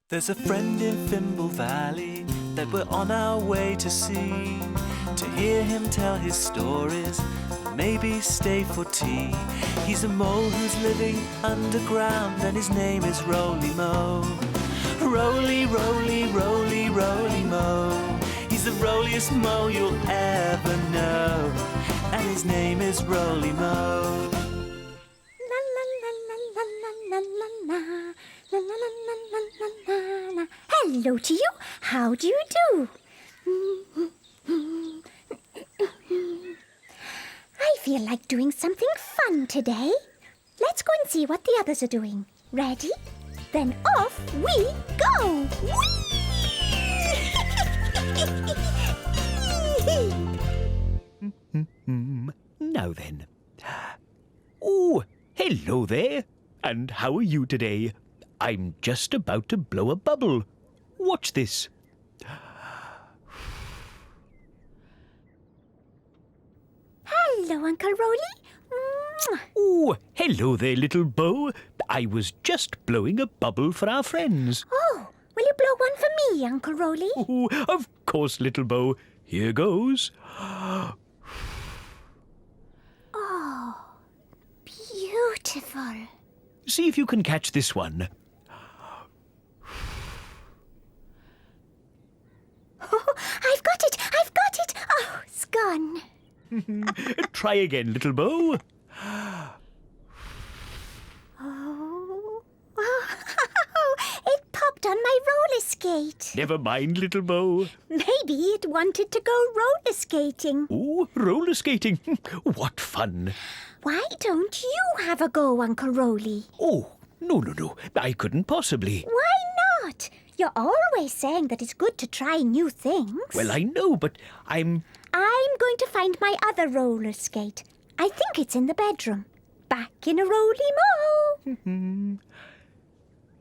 There's a friend in Fimble Valley that we're on our way to see, to hear him tell his stories, maybe stay for tea. He's a mole who's living underground and his name is Roly Mo. Roly, roly, roly, roly mo. He's the roliest mo you'll ever know, and his name is Roly Mo. La la la la la la la la la la la la la la. Hello to you. How do you do? I feel like doing something fun today. Let's go and see what the others are doing. Ready? Then off we go! Now then. Oh, hello there. And how are you today? I'm just about to blow a bubble. Watch this. Hello, Uncle Roly. Oh, hello there, little Bo. I was just blowing a bubble for our friends. Oh, will you blow one for me, Uncle Roly? Oh, of course, little Bo. Here goes. Oh, beautiful. See if you can catch this one. Oh, I've got it! I've got it! Oh, it's gone. Try again, little Bo. Oh, it popped on my roller skate. Never mind, little Bo. Maybe it wanted to go roller skating. Oh, roller skating. What fun. Why don't you have a go, Uncle Roly? Oh, no. I couldn't possibly. Why not? You're always saying that it's good to try new things. Well, I know, but I'm going to find my other roller skate. I think it's in the bedroom. Back in a Roly Mo.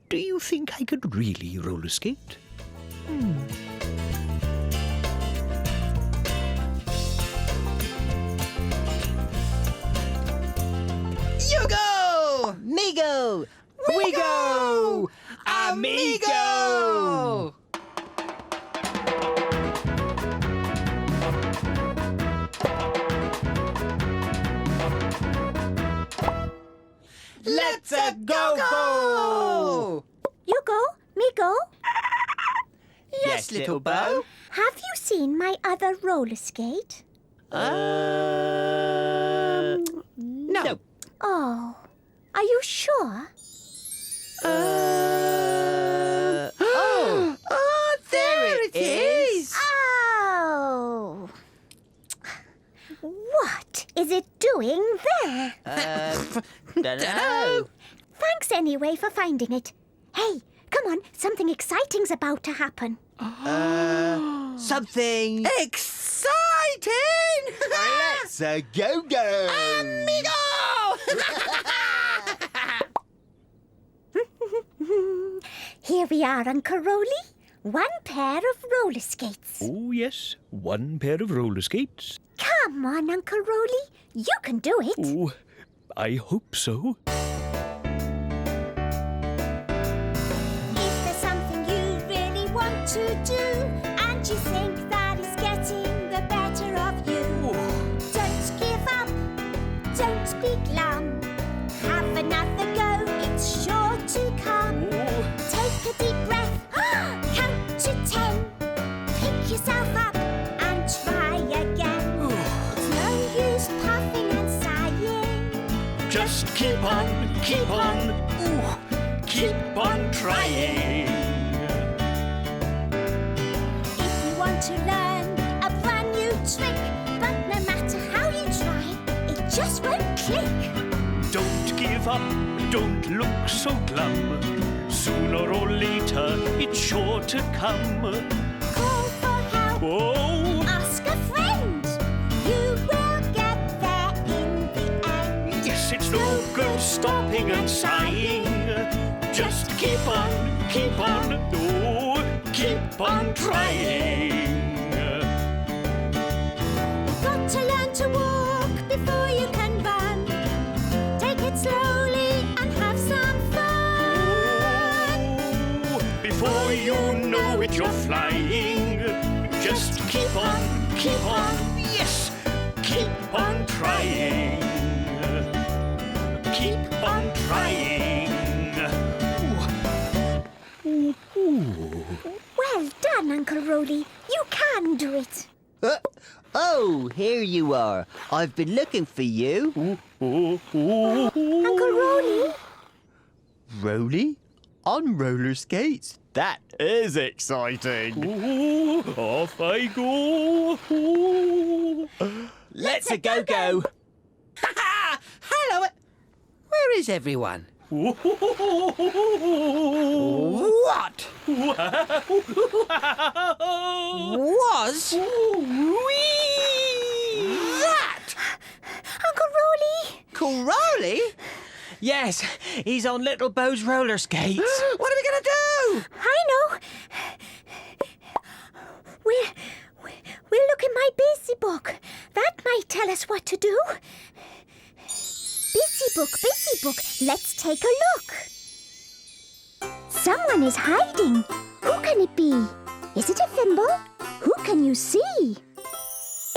Do you think I could really roller skate? Yugo! Migo! Wigo! Amigo! Let's go! Yugo, Migo, Yes, little Bo. have you seen my other roller skate? No. Oh, are you sure? Oh, there it is. Oh! What is it doing there? Dunno. Thanks anyway for finding it. Hey, come on, something exciting's about to happen. Something exciting! Let's go! Amigo! Here we are, Uncle Roly. One pair of roller skates. Oh, yes. One pair of roller skates. Come on, Uncle Roly. You can do it. Oh, I hope so. If there's something you really want to do and you think that it's getting the better of you, don't give up, don't be glum. Have another go, it's sure to come. Take a deep breath, count to 10. Pick yourself up and try again. It's no use puffing and sighing. Just keep on, keep on trying. If you want to learn a brand new trick, but no matter how you try, it just won't click. Don't give up, don't look so glum. Sooner or later, it's sure to come. Call for help, Oh, ask a friend. You will get there in the end. yes, it's no good stopping and sighing. Just keep on, oh, keep on trying. You've got to learn to walk before you can run. Take it slowly and have some fun. Before you know it, you're flying. Just keep on, yes, keep on trying. Keep on trying. Well done, Uncle Roly. You can do it. Oh, here you are. I've been looking for you. Uncle Roly? Roly? On roller skates? That is exciting. Off I go. Let's a go-go. Hello. Where is everyone? What? Was that? Uncle Roly? Crowley? Yes, he's on Little Bo's roller skates. What are we going to do? I know. We'll look in my busy book. That might tell us what to do. Busy book, let's take a look. Someone is hiding. Who can it be? Is it a Fimble? Who can you see?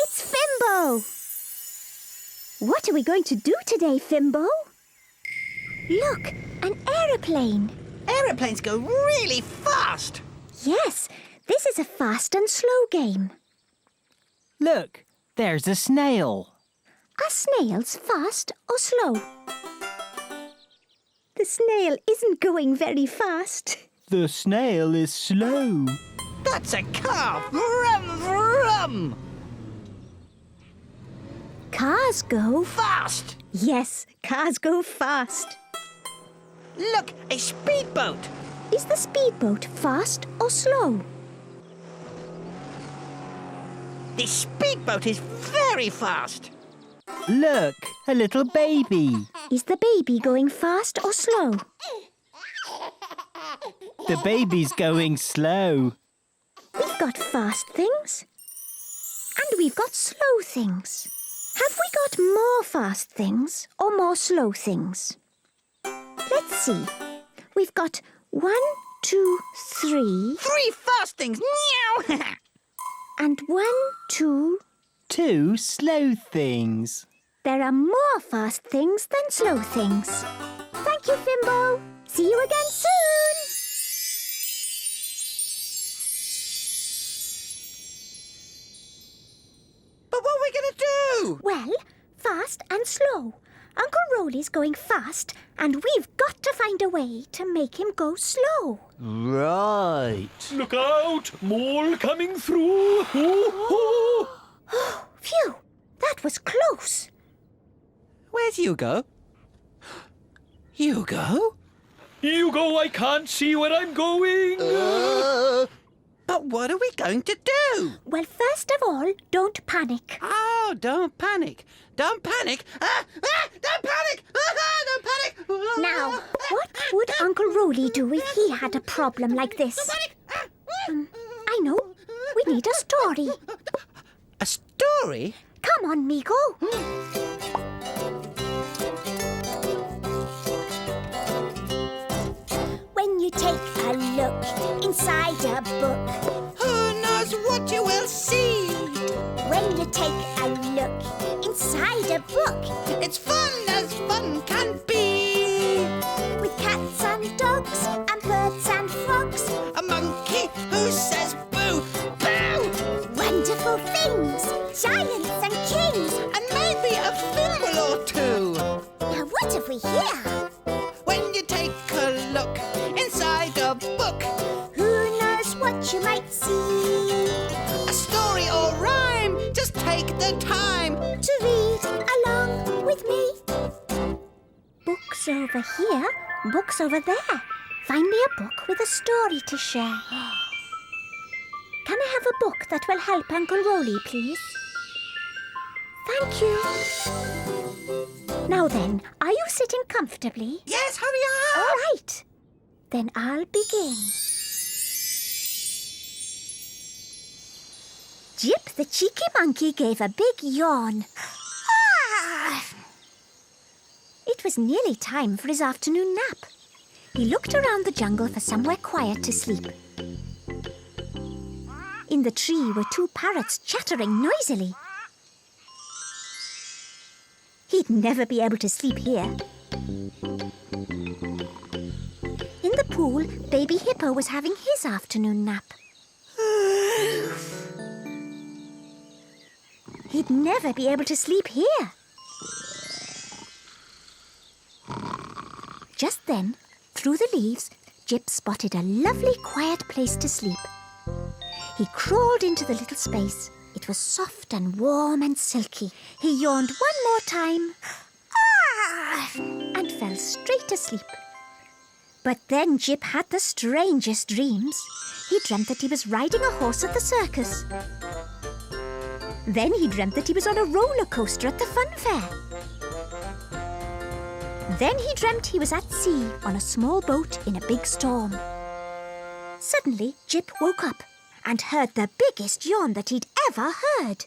It's Fimbo. What are we going to do today, Fimbo? Look, an aeroplane. Aeroplanes go really fast. Yes, this is a fast and slow game. Look, there's a snail. Are snails fast or slow? The snail isn't going very fast. The snail is slow. That's a car. Vroom, vroom. Cars go... Fast. Yes, cars go fast. Look, a speedboat. Is the speedboat fast or slow? The speedboat is very fast. Look, a little baby. Is the baby going fast or slow? The baby's going slow. We've got fast things. And we've got slow things. Have we got more fast things or more slow things? Let's see. We've got 1, 2, 3. 3 fast things. Meow. And 1, 2. 2 slow things. There are more fast things than slow things. Thank you, Fimbo. See you again soon. But what are we going to do? Well, fast and slow. Uncle Roly's going fast, and we've got to find a way to make him go slow. Right. Look out! Mole coming through! Phew, that was close. Where's Yugo? Yugo? Yugo, I can't see where I'm going! But what are we going to do? Well, first of all, don't panic. Oh, don't panic. Don't panic. Don't panic. Don't panic. Now, what would Uncle Roly do if he had a problem like this? I know. We need a story. A story? Come on, Migo. When you take a look inside a book, Who knows what you will see? when you take a look inside a book, It's fun as fun can be. with cats and dogs and birds and frogs, A monkey who says boo, boo. wonderful things, giants and kings. And maybe a fimble or two. Now what have we here? When you take a look inside a book, Who knows what you might see? a story or rhyme, just take the time. To read along with me. Books over here, books over there. Find me a book with a story to share. Can I have a book that will help Uncle Roly, please? Thank you. Now then, are you sitting comfortably? Yes, hurry All up. right. Then I'll begin. Jip the cheeky monkey gave a big yawn. Ah! It was nearly time for his afternoon nap. he looked around the jungle for somewhere quiet to sleep. In the tree were two parrots chattering noisily. He'd never be able to sleep here. In the pool, Baby Hippo was having his afternoon nap. He'd never be able to sleep here. Just then, through the leaves, Jip spotted a lovely quiet place to sleep. He crawled into the little space. It was soft and warm and silky. He yawned one more time and fell straight asleep. But then Jip had the strangest dreams. He dreamt that he was riding a horse at the circus. Then he dreamt that he was on a roller coaster at the fun fair. Then he dreamt he was at sea on a small boat in a big storm. Suddenly, Jip woke up and heard the biggest yawn that he'd ever heard.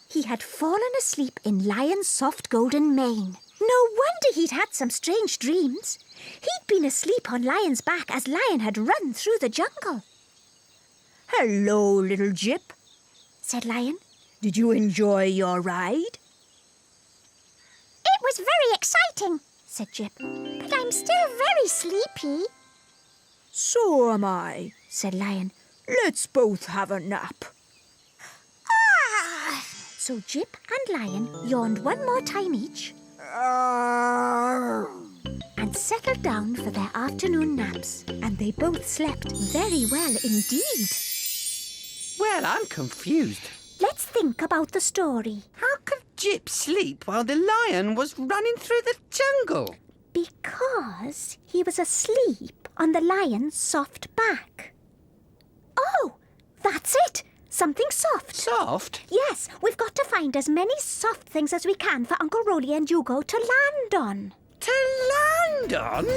He had fallen asleep in Lion's soft golden mane. No wonder he'd had some strange dreams. He'd been asleep on Lion's back as Lion had run through the jungle. "Hello, little Jip," said Lion. "Did you enjoy your ride?" It was very exciting, said Jip, but I'm still very sleepy. "So am I," said Lion. "Let's both have a nap." So Jip and Lion yawned one more time each and settled down for their afternoon naps. And they both slept very well indeed. Well, I'm confused. Let's think about the story. How could Jip sleep while the lion was running through the jungle? Because he was asleep on the lion's soft back. Oh, that's it! Something soft. Soft? Yes, we've got to find as many soft things as we can for Uncle Roly and Yugo to land on. To land on?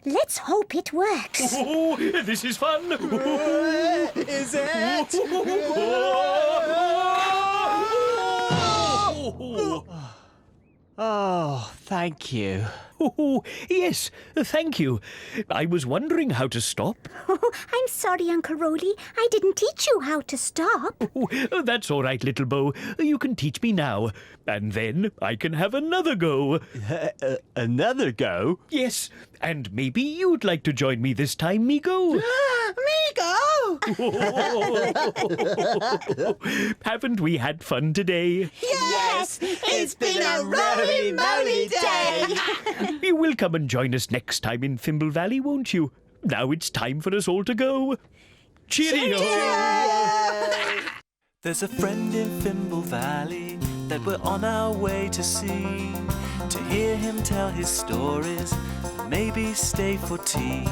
Let's hope it works. Oh, this is fun. Is it? Oh, thank you. Oh, yes, thank you. I was wondering how to stop. Oh, I'm sorry, Uncle Roly. I didn't teach you how to stop. Oh, that's all right, little Bo. You can teach me now, and then I can have another go. Another go? Yes, and maybe you'd like to join me this time, Migo. Migo! Haven't we had fun today? Yes, it's been a roly-moly day. You will come and join us next time in Fimble Valley, won't you? Now it's time for us all to go. Cheerio! There's a friend in Fimble Valley that we're on our way to see. To hear him tell his stories, maybe stay for tea.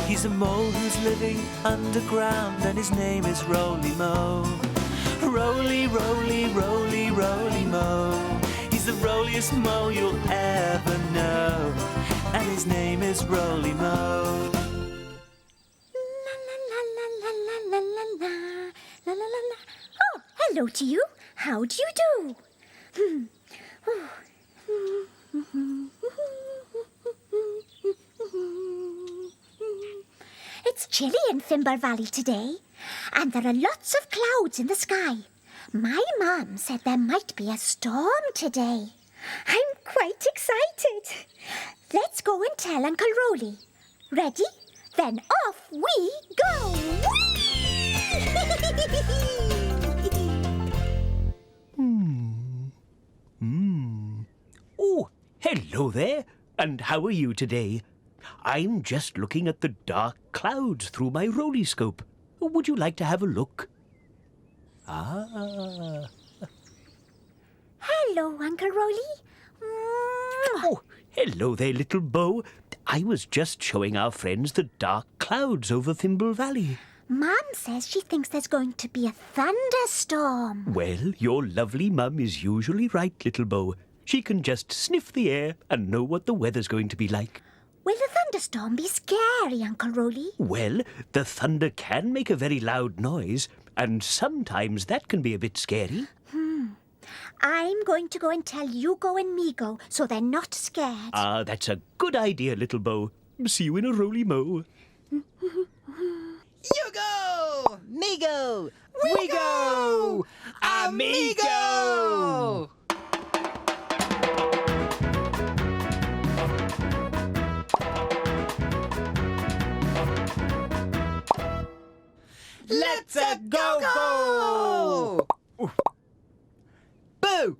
He's a mole who's living underground and his name is Roly Mo. Roly, roly, roly, roly mo. He's the roliest mo you'll ever know, and his name is Roly Mo. Oh, hello to you. How do you do? It's chilly in Fimble Valley today, and there are lots of clouds in the sky. My mum said there might be a storm today. I'm quite excited. Let's go and tell Uncle Roly. Ready? Then off we go! Oh, hello there. And how are you today? I'm just looking at the dark clouds through my rollerscope. Would you like to have a look? Ah. Hello, Uncle Roly. Oh, hello there, little Bo. I was just showing our friends the dark clouds over Fimble Valley. Mum says she thinks there's going to be a thunderstorm. Well, your lovely mum is usually right, little Bo. She can just sniff the air and know what the weather's going to be like. Will the thunderstorm be scary, Uncle Roly? Well, the thunder can make a very loud noise, and sometimes that can be a bit scary. I'm going to go and tell Yugo and Migo so they're not scared. Ah, that's a good idea, little Bo. See you in a roly mo. Yugo! Migo! Wigo! Amigo! Let's a go! Boo!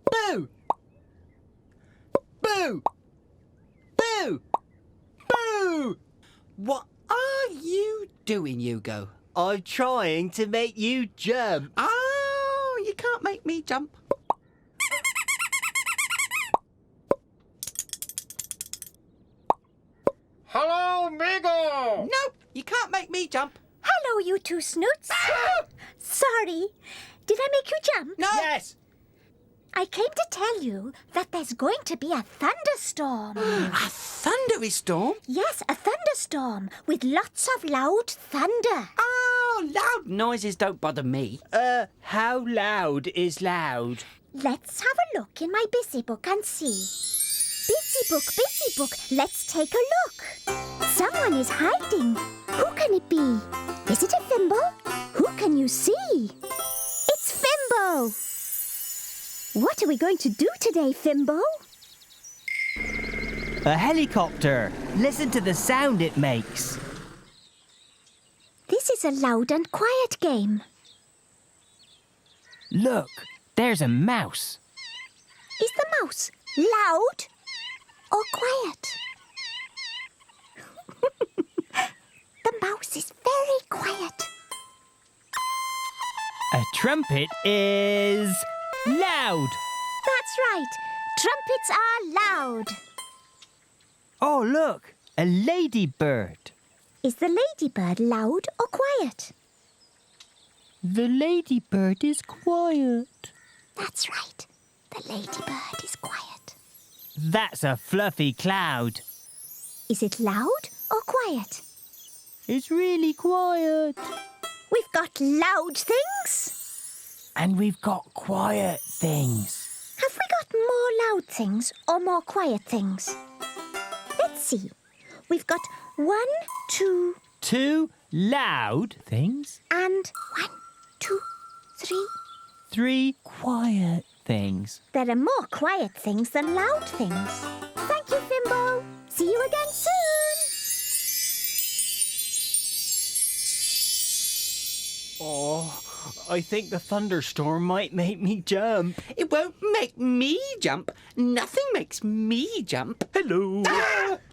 Boo! Boo! Boo! Boo! What are you doing, Yugo? I'm trying to make you jump. Oh, you can't make me jump. Hello, Migo! Nope, you can't make me jump. Hello, you two snoots. Sorry. Did I make you jump? No. Yes! I came to tell you that there's going to be a thunderstorm. A thundery storm? Yes, a thunderstorm with lots of loud thunder. Oh, loud noises don't bother me. How loud is loud? Let's have a look in my busy book and see. Busy book, let's take a look. Someone is hiding. Who can it be? Is it a Fimble? Who can you see? It's Fimbo! What are we going to do today, Fimbo? A helicopter. Listen to the sound it makes. This is a loud and quiet game. Look, there's a mouse. Is the mouse loud or quiet? The mouse is very quiet. A trumpet is loud. That's right. Trumpets are loud. Oh, look, a ladybird. Is the ladybird loud or quiet? The ladybird is quiet. That's right. The ladybird is quiet. That's a fluffy cloud. Is it loud or quiet? It's really quiet. We've got loud things. And we've got quiet things. Have we got more loud things or more quiet things? Let's see. We've got 1, 2, 2 loud things. and 1, 2, 3. 3 quiet things. There are more quiet things than loud things. Thank you, Fimbo. See you again soon. Oh, I think the thunderstorm might make me jump. It won't make me jump. Nothing makes me jump. Hello.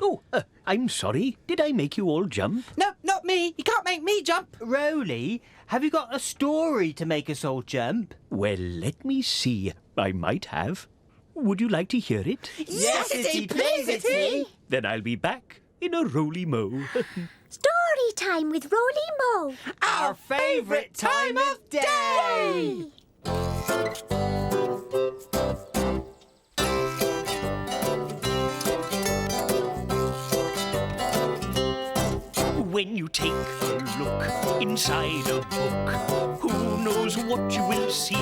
Oh, I'm sorry. Did I make you all jump? No, not me. You can't make me jump. Roly, have you got a story to make us all jump? Well, let me see. I might have. Would you like to hear it? Yes, itty, please, itty. Then I'll be back in a roly mo. Story time with Roly Mo. Our favourite time of day. When you take a look inside a book, who knows what you will see?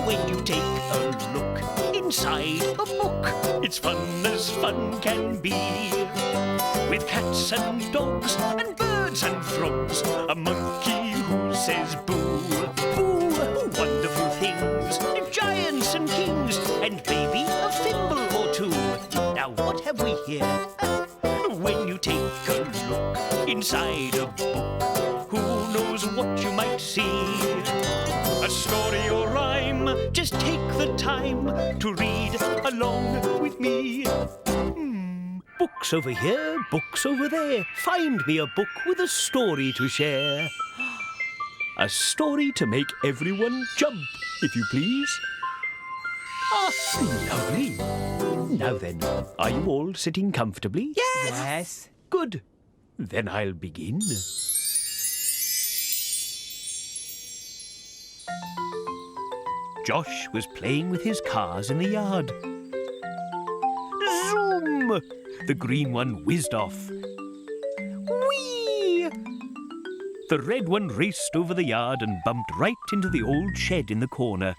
When you take a look inside a book, it's fun as fun can be. With cats and dogs and birds and frogs, a monkey who says boo, boo, wonderful things, giants and kings, and maybe a Fimble or two. Now what have we here? When you take a look inside a book, who knows what you might see? A story or rhyme, just take the time to read along with me. Books over here, books over there. Find me a book with a story to share. A story to make everyone jump, if you please. Ah, lovely. Now then, are you all sitting comfortably? Yes. Good. Then I'll begin. Josh was playing with his cars in the yard. Zoom! The green one whizzed off. Whee! The red one raced over the yard and bumped right into the old shed in the corner.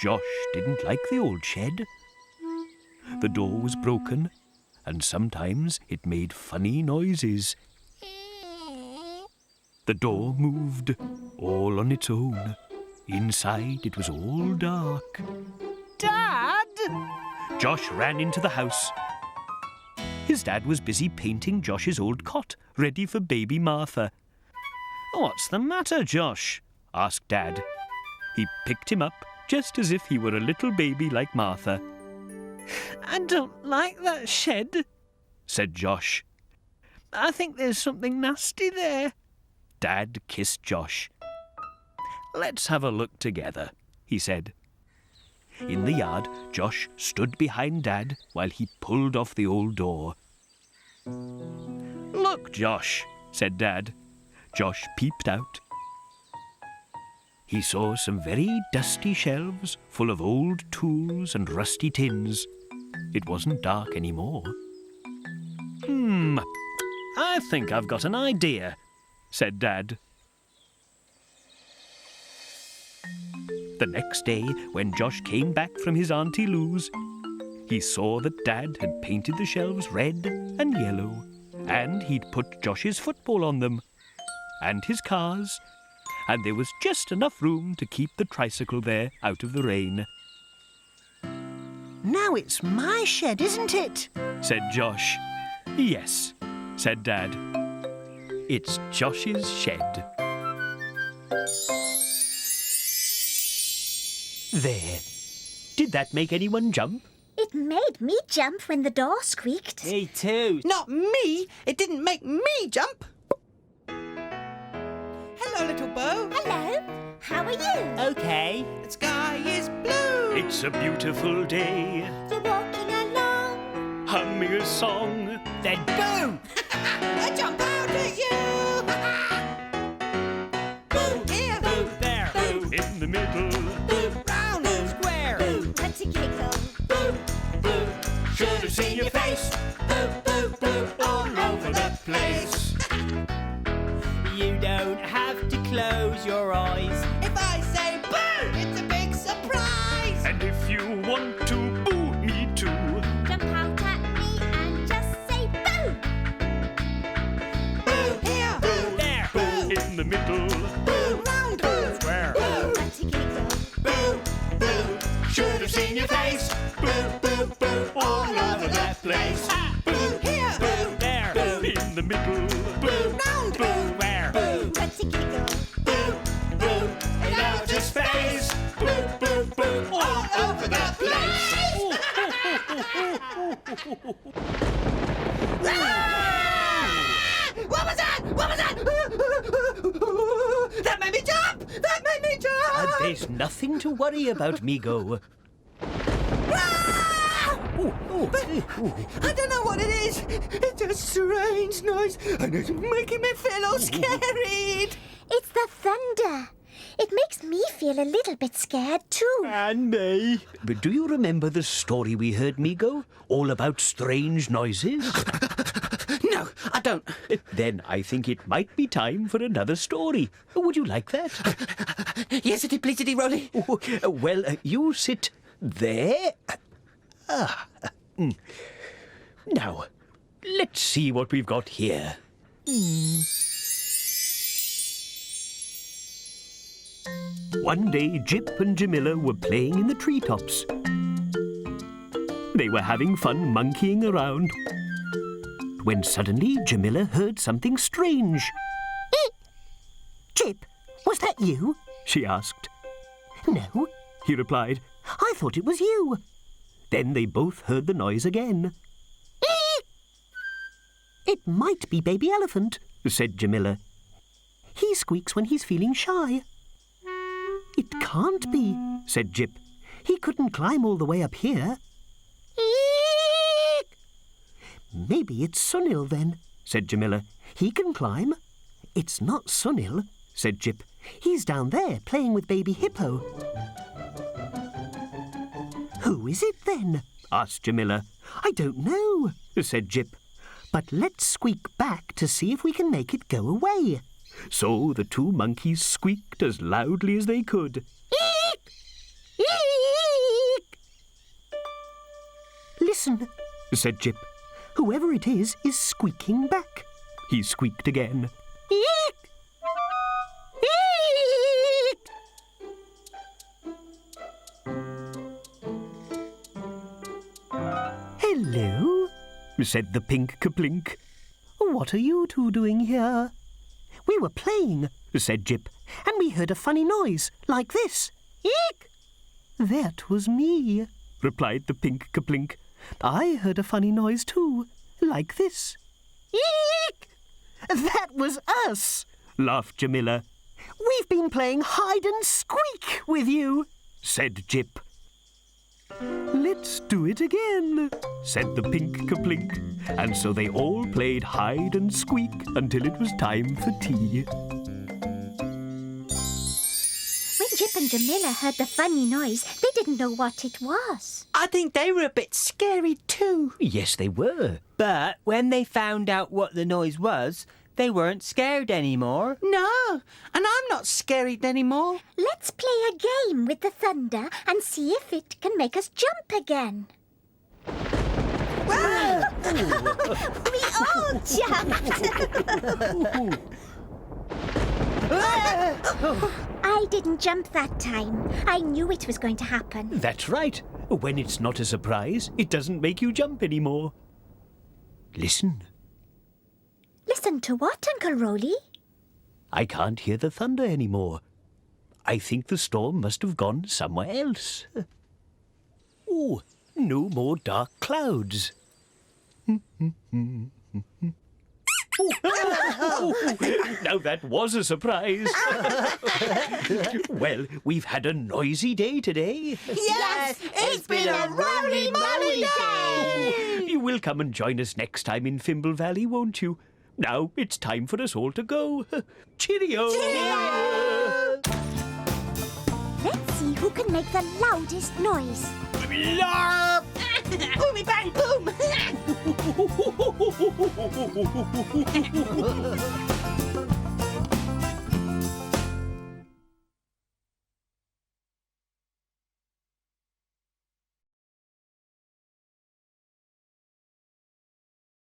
Josh didn't like the old shed. The door was broken, and sometimes it made funny noises. The door moved, all on its own. Inside, it was all dark. Dad! Josh ran into the house. His dad was busy painting Josh's old cot, ready for baby Martha. "What's the matter, Josh?" asked Dad. He picked him up, just as if he were a little baby like Martha. I don't like that shed, said Josh. I think there's something nasty there. Dad kissed Josh. "Let's have a look together," he said. In the yard, Josh stood behind Dad while he pulled off the old door. "Look, Josh," said Dad. Josh peeped out. He saw some very dusty shelves full of old tools and rusty tins. It wasn't dark anymore. I think I've got an idea," said Dad. The next day, when Josh came back from his Auntie Lou's, he saw that Dad had painted the shelves red and yellow, and he'd put Josh's football on them, and his cars, and there was just enough room to keep the tricycle there out of the rain. Now it's my shed, isn't it? Said Josh. "Yes," said Dad. "It's Josh's shed." There. Did that make anyone jump? It made me jump when the door squeaked. Me too. Not me! It didn't make me jump! Hello, little Bo. Hello, how are you? Okay. The sky is blue! It's a beautiful day, You're walking along. humming a song. Then boom! I jump out at you! Boo here! Boo there. Boo! In the middle, Boo round! Boo square. Boo! Let's giggle. Boo! Boo! Should have seen your face! Boo! Boo! Boo! All over the place! You don't have to close your eyes. If I say boo, it's a big surprise! and if you want to boo me too, Jump out at me and just say boo. Boo here! Boo There. Boo! in the middle, Boo round! Boo! Square. Boo! Let's giggle. Boo! Boo! Should have seen your face! Boo! Boo! Boo! All over the place! Boo here! Boo! There. Boo! in the middle, Boo round! Boo! Square. Boo! Let's giggle. Boo! Boo! In outer space! Boo! Boo! Boo! All over the place! What was that? What was that? That made me jump! That made me jump! there's nothing to worry about, Migo. I don't know what it is. It's a strange noise, and it's making me feel all scared. It's the thunder. It makes me feel a little bit scared too. And me. But do you remember the story we heard, Migo? All about strange noises? No, I don't. Then I think it might be time for another story. Would you like that? Yesity pleasity Rolly. Well, you sit there. Now, let's see what we've got here. One day, Jip and Jamila were playing in the treetops. They were having fun monkeying around when suddenly Jamila heard something strange. Jip, was that you? She asked. No, He replied. I thought it was you. Then they both heard the noise again. It might be Baby Elephant. Said Jamila. He squeaks when he's feeling shy. It can't be, said Jip. He couldn't climb all the way up here. Eek! Maybe it's Sunil then, said Jamila. He can climb. It's not Sunil, said Jip. He's down there playing with Baby Hippo. Who is it then? Asked Jamila. I don't know, said Jip. But let's squeak back to see if we can make it go away. So the two monkeys squeaked as loudly as they could. Eek! Eek! Listen, said Jip. Whoever it is squeaking back. He squeaked again. Eek! Eek! Hello, said the pink kaplink. What are you two doing here? We were playing, said Jip, and we heard a funny noise like this. Eek! That was me, replied the pink kaplink. I heard a funny noise too, like this. Eek! That was us, laughed Jamila. We've been playing hide and squeak with you, said Jip. Let's do it again, said the pink kaplink. And so they all played hide and squeak until it was time for tea. When Jip and Jamila heard the funny noise, they didn't know what it was. I think they were a bit scary too. Yes, they were. But when they found out what the noise was, they weren't scared anymore. No, and I'm not scared anymore. Let's play a game with the thunder and see if it can make us jump again. Whoa! We all jumped. I didn't jump that time. I knew it was going to happen. That's right. When it's not a surprise, it doesn't make you jump anymore. Listen. Listen to what, Uncle Roly? I can't hear the thunder anymore. I think the storm must have gone somewhere else. Oh, no more dark clouds. Now that was a surprise. Well, we've had a noisy day today. Yes, it's been a roly-moly day! You will come and join us next time in Fimble Valley, won't you? Now it's time for us all to go. Cheerio! Cheerio! Let's see who can make the loudest noise. Larp! Boomy bang boom!